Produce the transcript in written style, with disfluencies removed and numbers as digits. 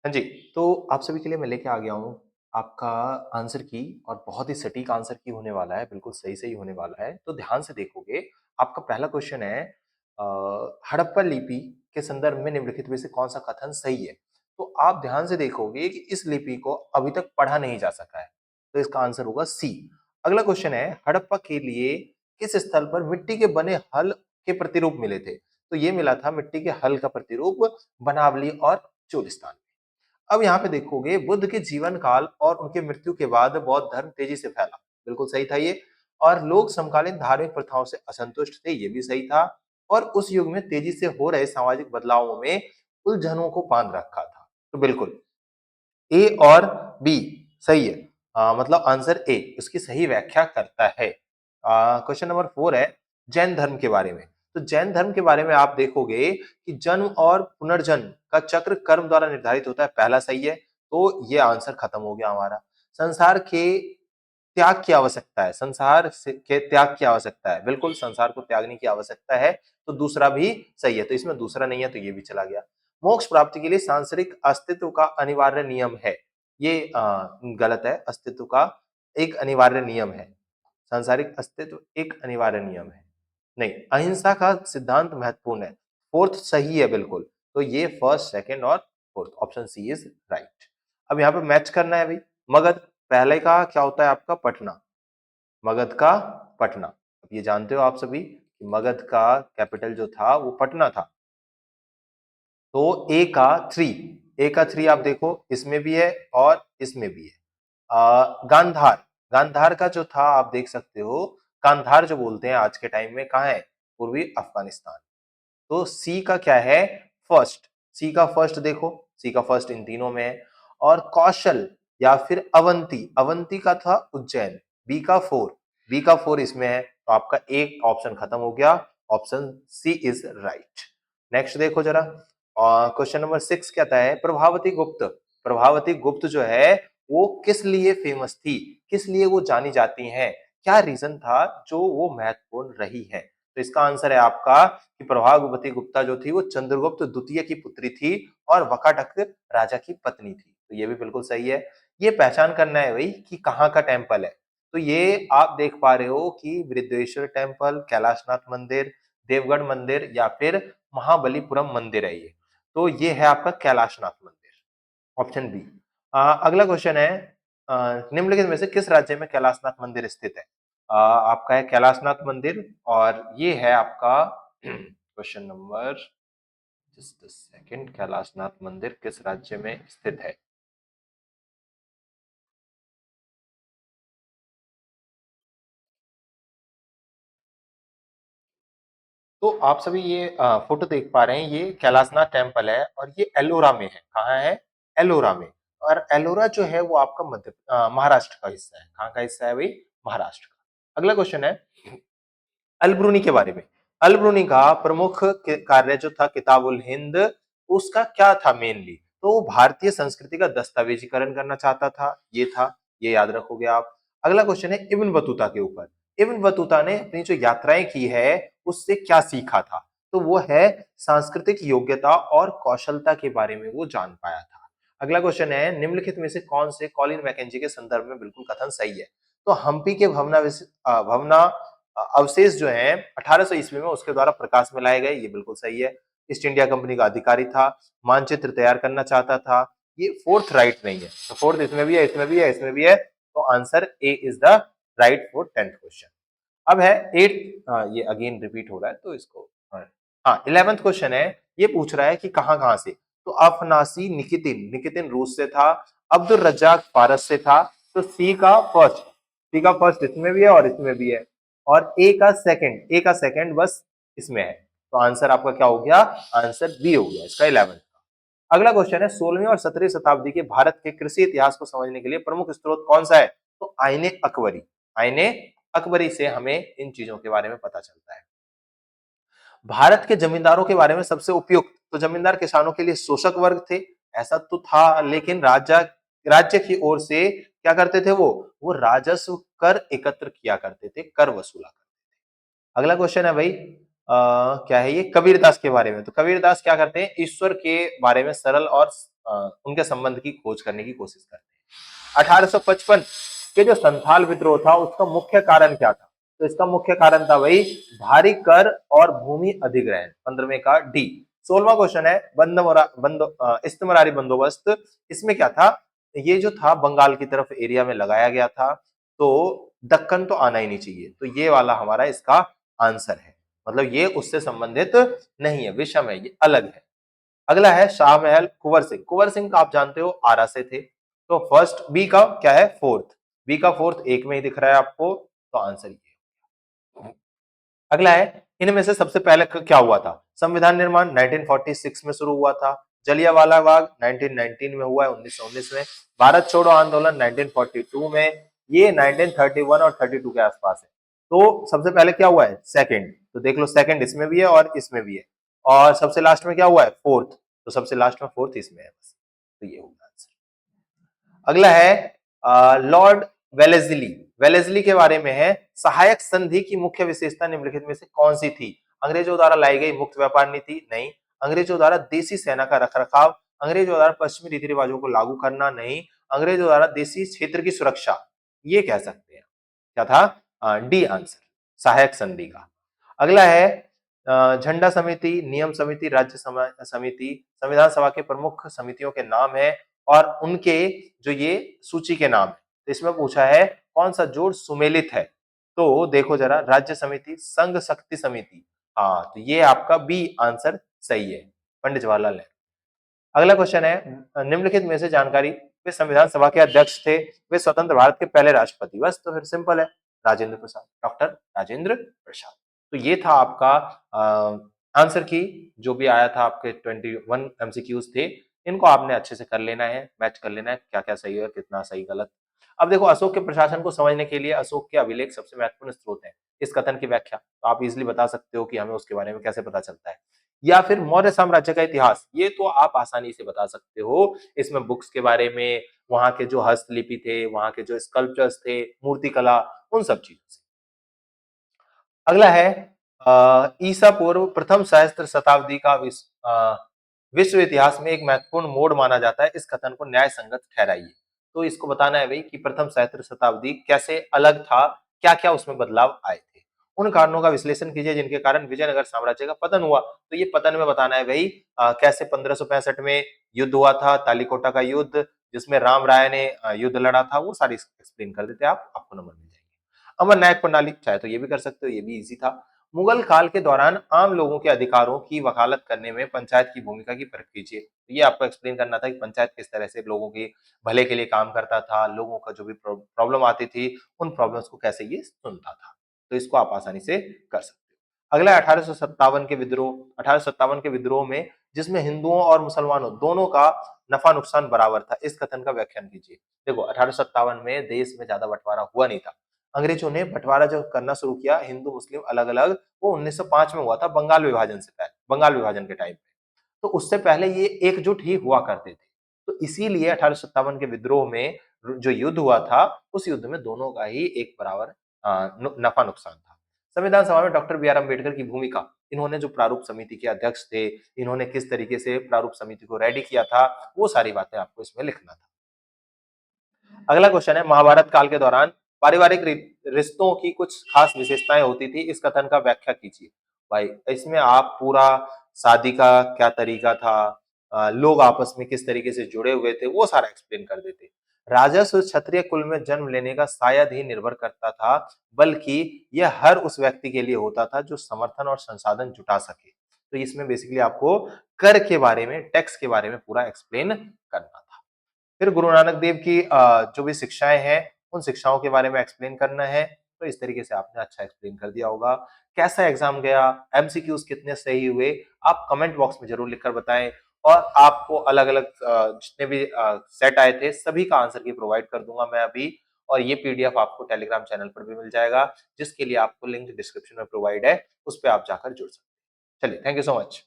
हाँ जी, तो आप सभी के लिए मैं लेके आ गया हूँ आपका आंसर की और बहुत ही सटीक आंसर की होने वाला है, बिल्कुल सही-सही होने वाला है। तो ध्यान से देखोगे, आपका पहला क्वेश्चन है हड़प्पा लिपि के संदर्भ में निम्नलिखित में से कौन-सा कथन सही है? तो आप ध्यान से देखोगे कि इस लिपि को अभी तक पढ़ा नहीं जा सका है, तो इसका आंसर होगा सी। अगला क्वेश्चन है हड़प्पा के लिए किस स्थल पर मिट्टी के बने हल के प्रतिरूप मिले थे? तो ये मिला था मिट्टी के हल का प्रतिरूप बनावली और चोलिस्तान। अब यहाँ पे देखोगे बुद्ध के जीवन काल और उनके मृत्यु के बाद बौद्ध धर्म तेजी से फैला। बिल्कुल सही था ये। और लोग समकालीन धार्मिक प्रथाओं से असंतुष्ट थे, ये भी सही था। और उस युग में तेजी से हो रहे सामाजिक बदलावों में उलझनों को बांध रखा था। तो बिल्कुल ए और बी सही है। मतलब आंसर ए उसकी सही व्याख्या करता है। क्वेश्चन नंबर 4 है जैन धर्म के बारे में। तो जैन धर्म के बारे में आप देखोगे कि जन्म और पुनर्जन्म का चक्र कर्म द्वारा निर्धारित होता है, पहला सही है। तो ये आंसर खत्म हो गया हमारा। संसार के त्याग की आवश्यकता है, संसार से के त्याग की आवश्यकता है, बिल्कुल संसार को त्यागने की आवश्यकता है। तो दूसरा भी सही है, तो इसमें दूसरा नहीं है तो ये भी चला गया। मोक्ष प्राप्ति के लिए सांसारिक अस्तित्व का अनिवार्य नियम है, ये गलत है। अस्तित्व का एक अनिवार्य नियम है, सांसारिक अस्तित्व एक अनिवार्य नियम है। नहीं, अहिंसा का सिद्धांत महत्वपूर्ण है, फोर्थ सही है बिल्कुल। तो ये फर्स्ट, सेकंड और fourth option C is right. अब यहाँ पे मैच करना है भाई। मगध पहले का क्या होता है आपका? पटना। मगध का पटना। अब ये जानते हो आप सभी कि मगध का कैपिटल जो था वो पटना था। तो ए का थ्री आप देखो इसमें भी है और इसमें भी है। गांधार, गांधार का जो था आप देख सकते हो, गांधार जो बोलते हैं आज के टाइम में कहाँ है? पूर्वी अफगानिस्तान। तो सी का क्या है? फर्स्ट। सी का फर्स्ट देखो, सी का फर्स्ट इन तीनों में है। और कौशल या फिर अवंती, अवंती का था उज्जैन। बी का फोर, बी का फोर इसमें है। तो आपका एक ऑप्शन खत्म हो गया, option C is right. Next देखो जरा, क्वेश्चन नंबर 6 कहता है प्रभावती गुप्त, प्रभावती गुप्त जो है वो किस लिए फेमस थी, किस लिए वो जानी जाती हैं, क्या रीजन था जो वो महत्वपूर्ण रही है? तो इसका आंसर है आपका कि प्रभावती गुप्ता जो थी वो चंद्रगुप्त द्वितीय की पुत्री थी और वकाटक राजा की पत्नी थी। तो ये भी बिल्कुल सही है। ये पहचान करना है भाई कि कहाँ का टेम्पल है। तो ये आप देख पा रहे हो कि वृद्धेश्वर टेम्पल, कैलाशनाथ मंदिर, देवगढ़ मंदिर या फिर महाबलीपुरम मंदिर है ये। तो ये है आपका कैलाशनाथ मंदिर, ऑप्शन बी। अगला क्वेश्चन है निम्नलिखित में से किस राज्य में कैलाशनाथ मंदिर स्थित है? आपका है कैलाशनाथ मंदिर और ये है आपका question number, just second, Kailashnath मंदिर किस राज्य में स्थित है? तो आप सभी ये फोटो देख पा रहे हैं, ये कैलाशनाथ टेम्पल है और ये एलोरा में है। कहाँ है? एलोरा में। और एलोरा जो है वो आपका महाराष्ट्र का हिस्सा है। कहाँ का हिस्सा है भाई? महाराष्ट्र का। अगला क्वेश्चन है अलब्रूनी के बारे में। अलब्रूनी का प्रमुख कार्य जो था किताबुल हिंद, उसका क्या था मेनली? तो वो भारतीय संस्कृति का दस्तावेजीकरण करना चाहता था, ये था, ये याद रखोगे आप। अगला क्वेश्चन है इब्न बतूता के ऊपर। इब्न बतूता ने अपनी जो यात्राएं की है उससे क्या सीखा था? तो वो है सांस्कृतिक योग्यता और कौशलता के बारे में वो जान पाया था। अगला क्वेश्चन है निम्नलिखित में से कौन से कॉलिन मैकेंजी के संदर्भ में बिल्कुल कथन सही है? तो हम्पी के भवना अवशेष जो हैं 1800 ईस्वी में उसके द्वारा प्रकाश में लाए गए, ये बिल्कुल सही है। ईस्ट इंडिया कंपनी का अधिकारी था, मानचित्र तैयार करना चाहता था, ये फोर्थ राइट नहीं है। तो फोर्थ इसमें भी है, इसमें भी है, इसमें भी है। तो answer A is the right for 10th question. अब है 8, ये अगेन रिपीट हो रहा है तो इसको, हाँ 11th क्वेश्चन है, ये पूछ रहा है कि कहाँ कहाँ से। तो अफनासी निकितिन, निकितिन रूस से था, अब्दुल रज्जाक फारस से था। तो सी का फर्स्ट इसमें भी है और इसमें भी है। और ए का सेकंड बस इसमें है। तो आंसर आपका क्या हो गया? आंसर बी हो गया इसका 11th। अगला क्वेश्चन है 16वीं और 17वीं शताब्दी के भारत के कृषि इतिहास को समझने के लिए प्रमुख स्रोत कौन सा है? तो आईने अकबरी। आईने अकबरी से हमें इन चीजों के बारे में पता चलता है। भारत के जमींदारों के बारे में सबसे उपयुक्त, तो जमींदार किसानों के लिए शोषक वर्ग थे, ऐसा तो था, लेकिन राज्य की ओर से क्या करते थे वो राजस्व कर एकत्र किया करते थे, कर वसूला करते थे। अगला क्वेश्चन है भाई क्या है ये, कबीरदास के बारे में। तो कबीरदास क्या करते हैं, ईश्वर के बारे में सरल और उनके संबंध की खोज करने की कोशिश करते हैं। 1855 के जो संथाल विद्रोह था उसका मुख्य कारण क्या था? तो इसका मुख्य कारण था भाई भारी कर और भूमि अधिग्रहण, 15वें का डी। 16वां क्वेश्चन है इस्तमरारी बंदोबस्त, इसमें क्या था, ये जो था बंगाल की तरफ एरिया में लगाया गया था, तो दक्कन तो आना ही नहीं चाहिए, तो ये वाला हमारा इसका आंसर है, मतलब ये उससे संबंधित नहीं है, विषम है, ये अलग है। अगला है शाहमहल कुंवर सिंह। कुंवर सिंह का आप जानते हो आरा से थे, तो फर्स्ट बी का क्या है, फोर्थ, बी का फोर्थ एक में ही दिख रहा है आपको, तो आंसर ये। अगला है, इनमें से सबसे पहले क्या हुआ था? संविधान निर्माण 1946 में शुरू हुआ था, जलियांवाला बाग 1919 में हुआ है, 1919 में, भारत छोड़ो आंदोलन 1942 में, ये 1931 और 32 के आसपास है। तो सबसे पहले क्या हुआ है, सेकंड, तो देख लो सेकंड इसमें भी है और इसमें भी है, और सबसे लास्ट में क्या हुआ है, फोर्थ, तो सबसे लास्ट में फोर्थ इसमें है बस, तो ये होगा आंसर। अगला है लॉर्ड वेलेस्ली। वेलेस्ली के बारे में है, सहायक संधि की मुख्य विशेषता निम्नलिखित में से कौन सी थी? अंग्रेजों द्वारा लाई गई मुक्त व्यापार नीति, नहीं। अंग्रेजों द्वारा देसी सेना का रखरखाव, अंग्रेजों द्वारा पश्चिमी रीति रिवाजों को लागू करना, नहीं। अंग्रेजों द्वारा देसी क्षेत्र की सुरक्षा, ये कह सकते हैं। क्या था, डी आंसर, सहायक संधि का। अगला है झंडा समिति, नियम समिति, राज्य समिति, संविधान सभा के प्रमुख समितियों के नाम है और उनके जो ये सूची के नाम है, तो इसमें पूछा है कौन सा जोड़ सुमेलित है? तो देखो जरा, राज्य समिति, संघ शक्ति समिति, हाँ, तो ये आपका बी आंसर सही है, पंडित जवाहरलाल नेहरू। अगला क्वेश्चन है, निम्नलिखित में से जानकारी, वे संविधान सभा के अध्यक्ष थे, वे स्वतंत्र भारत के पहले राष्ट्रपति, बस, तो फिर सिंपल है, राजेंद्र प्रसाद, डॉक्टर राजेंद्र प्रसाद। तो ये था आपका आंसर की, जो भी आया था आपके 21 एमसीक्यूज थे, इनको आपने अच्छे से कर लेना है, मैच कर लेना है, क्या क्या सही है और कितना सही गलत। अब देखो, अशोक के प्रशासन को समझने के लिए अशोक के अभिलेख सबसे महत्वपूर्ण स्रोत है, इस कथन की व्याख्या तो आप इजिली बता सकते हो कि हमें उसके बारे में कैसे पता चलता है, या फिर मौर्य साम्राज्य का इतिहास, ये तो आप आसानी से बता सकते हो, इसमें बुक्स के बारे में, वहां के जो हस्तलिपि थे, वहां के जो स्कल्पचर्स थे, मूर्ति कला, उन सब चीजों से। अगला है ईसा पूर्व प्रथम सहस्त्र शताब्दी का विश्व इतिहास में एक महत्वपूर्ण मोड़ माना जाता है, इस कथन को न्याय संगत ठहराइए। तो इसको बताना है भाई कि प्रथम सहस्त्र शताब्दी कैसे अलग था, क्या क्या उसमें बदलाव आए थे, उन कारणों का विश्लेषण कीजिए जिनके कारण विजयनगर साम्राज्य का पतन हुआ। तो ये पतन में बताना है भाई कैसे 1565 में युद्ध हुआ था, तालीकोटा का युद्ध, जिसमें राम राय ने युद्ध लड़ा था, वो सारी एक्सप्लेन कर देते आप, आपको नंबर मिल जाएंगे। अमर न्यायिक प्रणाली चाहे तो ये भी कर सकते हो, ये भी इजी था। मुगल काल के दौरान आम लोगों के अधिकारों की वकालत करने में पंचायत की भूमिका की परख कीजिए। तो ये आपको एक्सप्लेन करना था कि पंचायत किस तरह से लोगों के भले के लिए काम करता था, लोगों का जो भी प्रॉब्लम आती थी, उन प्रॉब्लम्स को कैसे ये सुनता था। तो इसको आप आसानी से कर सकते हो। अगला 1857 के विद्रोह, 1857 के विद्रोह में जिसमें हिंदुओं और मुसलमानों दोनों का नफा नुकसान बराबर था, इस कथन का व्याख्यान कीजिए। देखो, 1857 में देश में ज्यादा बंटवारा हुआ नहीं था, अंग्रेजों ने बंटवारा जो करना शुरू किया हिंदू मुस्लिम अलग अलग, वो 1905 में हुआ था, बंगाल विभाजन से पहले, बंगाल विभाजन के टाइम पे। तो उससे पहले ये एकजुट ही हुआ करते थे। तो इसीलिए 1857 के विद्रोह में जो युद्ध हुआ था, उस युद्ध में दोनों का ही एक बराबर नफा नुकसान था। संविधान सभा में डॉक्टर बी आर अम्बेडकर की भूमिका, इन्होंने जो प्रारूप समिति के अध्यक्ष थे, इन्होंने किस तरीके से प्रारूप समिति को रेडी किया था, वो सारी बातें आपको इसमें लिखना था। अगला क्वेश्चन है, महाभारत काल के दौरान पारिवारिक रिश्तों की कुछ खास विशेषताएं होती थी, इस कथन का व्याख्या कीजिए। भाई इसमें आप पूरा शादी का क्या तरीका था, लोग आपस में किस तरीके से जुड़े हुए थे, वो सारा एक्सप्लेन कर देते। राजस्व क्षत्रिय कुल में जन्म लेने का शायद ही निर्भर करता था, बल्कि यह हर उस व्यक्ति के लिए होता था जो समर्थन और संसाधन जुटा सके। तो इसमें बेसिकली आपको कर के बारे में, टैक्स के बारे में पूरा एक्सप्लेन करना था। फिर गुरु नानक देव की जो भी शिक्षाएं हैं, उन शिक्षाओं के बारे में एक्सप्लेन करना है। तो इस तरीके से आपने अच्छा एक्सप्लेन कर दिया होगा। कैसा एग्जाम गया, एमसीक्यूज कितने सही हुए, आप कमेंट बॉक्स में जरूर लिखकर बताएं। और आपको अलग अलग जितने भी सेट आए थे, सभी का आंसर की प्रोवाइड कर दूंगा मैं अभी। और ये पीडीएफ आपको टेलीग्राम चैनल पर भी मिल जाएगा, जिसके लिए आपको लिंक डिस्क्रिप्शन में प्रोवाइड है, उस पर आप जाकर जुड़ सकते हैं। चलिए, थैंक यू सो मच।